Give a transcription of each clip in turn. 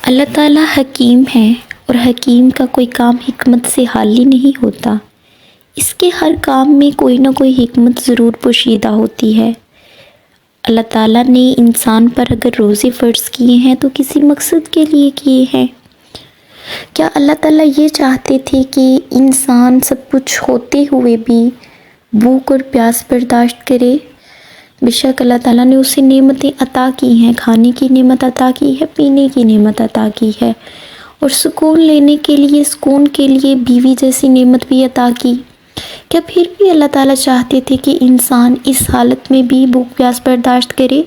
اللہ تعالیٰ حکیم ہے اور حکیم کا کوئی کام حکمت سے خالی نہیں ہوتا۔ اس کے ہر کام میں کوئی نہ کوئی حکمت ضرور پوشیدہ ہوتی ہے۔ اللہ تعالیٰ نے انسان پر اگر روزے فرض کیے ہیں تو کسی مقصد کے لیے کیے ہیں۔ کیا اللہ تعالیٰ یہ چاہتے تھے کہ انسان سب کچھ ہوتے ہوئے بھی بھوک اور پیاس برداشت کرے؟ بے شک اللہ تعالیٰ نے اسے نعمتیں عطا کی ہیں، کھانے کی نعمت عطا کی ہے، پینے کی نعمت عطا کی ہے، اور سکون لینے کے لیے، سکون کے لیے بیوی جیسی نعمت بھی عطا کی۔ کیا پھر بھی اللہ تعالیٰ چاہتے تھے کہ انسان اس حالت میں بھی بھوک پیاس برداشت کرے،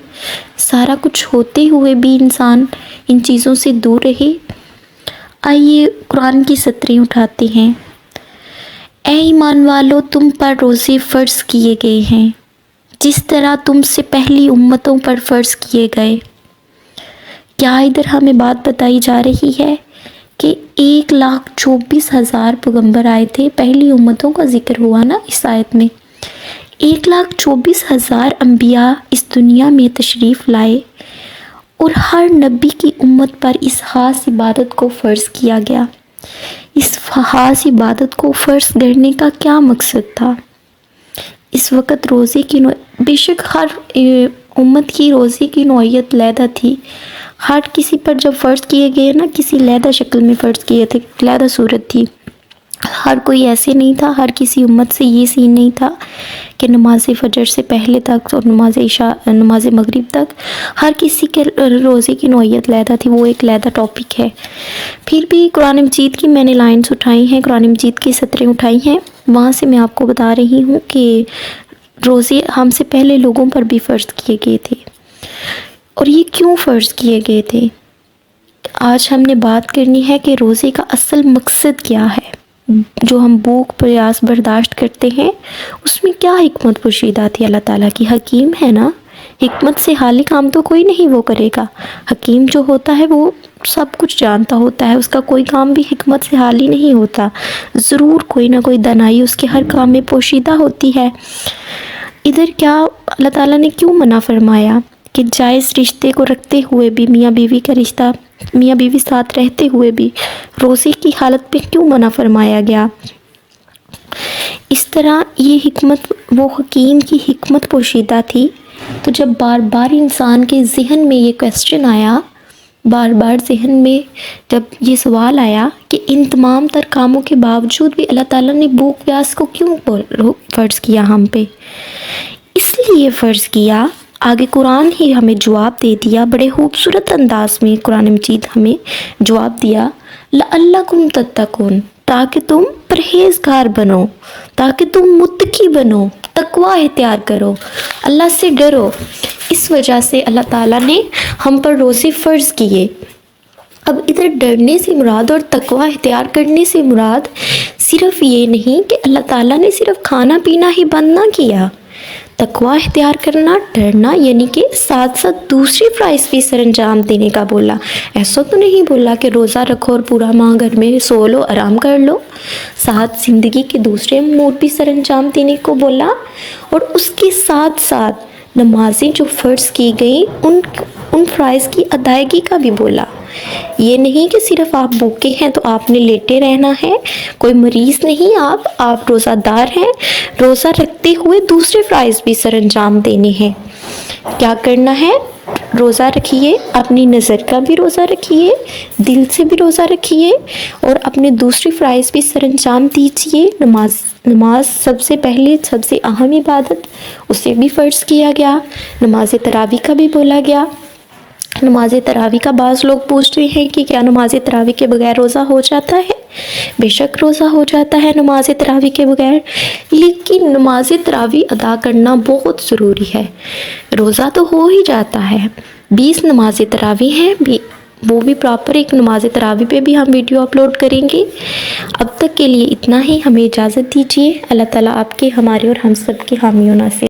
سارا کچھ ہوتے ہوئے بھی انسان ان چیزوں سے دور رہے؟ آئیے قرآن کی سطریں اٹھاتے ہیں۔ اے ایمان والو، تم پر روزے فرض کیے گئے ہیں جس طرح تم سے پہلی امتوں پر فرض کیے گئے۔ کیا ادھر ہمیں بات بتائی جا رہی ہے کہ 1,24,000 پیغمبر آئے تھے؟ پہلی امتوں کا ذکر ہوا نا اس آیت میں۔ 1,24,000 انبیاء اس دنیا میں تشریف لائے اور ہر نبی کی امت پر اس خاص عبادت کو فرض کیا گیا۔ اس خاص عبادت کو فرض کرنے کا کیا مقصد تھا؟ اس وقت روزے کی بے شک ہر امت کی روزے کی نوعیت علیحدہ تھی۔ ہر کسی پر جب فرض کیے گئے نا، کسی علیحدہ شکل میں فرض کیے تھے، علیحدہ صورت تھی۔ ہر کوئی ایسے نہیں تھا، ہر کسی امت سے یہ سین نہیں تھا کہ نماز فجر سے پہلے تک اور نماز عشاء، نماز مغرب تک ہر کسی کے روزے کی نوعیت علیحدہ تھی، وہ ایک علیحدہ ٹاپک ہے۔ پھر بھی قرآن مجید کی میں نے لائنز اٹھائی ہیں، قرآن مجید کی سطریں اٹھائی ہیں، وہاں سے میں آپ کو بتا رہی ہوں کہ روزے ہم سے پہلے لوگوں پر بھی فرض کیے گئے تھے، اور یہ کیوں فرض کیے گئے تھے؟ آج ہم نے بات کرنی ہے کہ روزے کا اصل مقصد کیا ہے۔ جو ہم بھوک پیاس برداشت کرتے ہیں اس میں کیا حکمت پوشیدہ تھی؟ اللہ تعالیٰ کی حکیم ہے نا، حکمت سے خالی کام تو کوئی نہیں وہ کرے گا۔ حکیم جو ہوتا ہے وہ سب کچھ جانتا ہوتا ہے، اس کا کوئی کام بھی حکمت سے خالی نہیں ہوتا، ضرور کوئی نہ کوئی دانائی اس کے ہر کام میں پوشیدہ ہوتی ہے۔ ادھر کیا اللہ تعالیٰ نے کیوں منع فرمایا کہ جائز رشتے کو رکھتے ہوئے بھی، میاں بیوی کا رشتہ میاں بیوی ساتھ رہتے ہوئے بھی روزے کی حالت پہ کیوں منع فرمایا گیا؟ اس طرح یہ حکمت، وہ حکیم کی حکمت پوشیدہ تھی۔ تو جب بار بار انسان کے ذہن میں یہ کویسچن آیا، بار بار ذہن میں جب یہ سوال آیا کہ ان تمام تر کاموں کے باوجود بھی اللہ تعالیٰ نے بھوک پیاس کو کیوں فرض کیا ہم پہ؟ اس لیے فرض کیا، آگے قرآن ہی ہمیں جواب دے دیا، بڑے خوبصورت انداز میں قرآن مجید ہمیں جواب دیا، لعلکم تتقون، تاکہ تم پرہیزگار بنو، تاکہ تم متقی بنو، تقوی اختیار کرو، اللہ سے ڈرو۔ اس وجہ سے اللہ تعالیٰ نے ہم پر روزے فرض کیے۔ اب ادھر ڈرنے سے مراد اور تقوی اختیار کرنے سے مراد صرف یہ نہیں کہ اللہ تعالیٰ نے صرف کھانا پینا ہی بند نہ کیا۔ تقوی اختیار کرنا، ڈرنا، یعنی کہ ساتھ ساتھ دوسری فرائض بھی سر انجام دینے کا بولا۔ ایسا تو نہیں بولا کہ روزہ رکھو اور پورا ماہ گھر میں سو لو، آرام کر لو، ساتھ زندگی کے دوسرے امور بھی سر انجام دینے کو بولا، اور اس کے ساتھ ساتھ نمازیں جو فرض کی گئیں ان فرائض کی ادائیگی کا بھی بولا۔ یہ نہیں کہ صرف آپ بھوکے ہیں تو آپ نے لیٹے رہنا ہے، کوئی مریض نہیں، آپ روزہ دار ہیں، روزہ رکھتے ہوئے دوسرے فرائض بھی سر انجام دینے ہیں۔ کیا کرنا ہے؟ روزہ رکھیے، اپنی نظر کا بھی روزہ رکھیے، دل سے بھی روزہ رکھیے، اور اپنے دوسری فرائض بھی سر انجام دیجیے۔ نماز سب سے پہلے، سب سے اہم عبادت، اسے بھی فرض کیا گیا۔ نماز تراویح کا بھی بولا گیا۔ نماز تراویح کا بعض لوگ پوچھتے ہیں کہ کیا نماز تراویح کے بغیر روزہ ہو جاتا ہے؟ بے شک روزہ ہو جاتا ہے نماز تراویح کے بغیر، لیکن نماز تراویح ادا کرنا بہت ضروری ہے۔ روزہ تو ہو ہی جاتا ہے، 20 نماز تراویح ہیں، وہ بھی پراپر ایک نماز تراویح پہ بھی ہم ویڈیو اپلوڈ کریں گے۔ اب تک کے لیے اتنا ہی، ہمیں اجازت دیجیے۔ اللہ تعالیٰ آپ کے، ہمارے اور ہم سب کے حامی و ناصر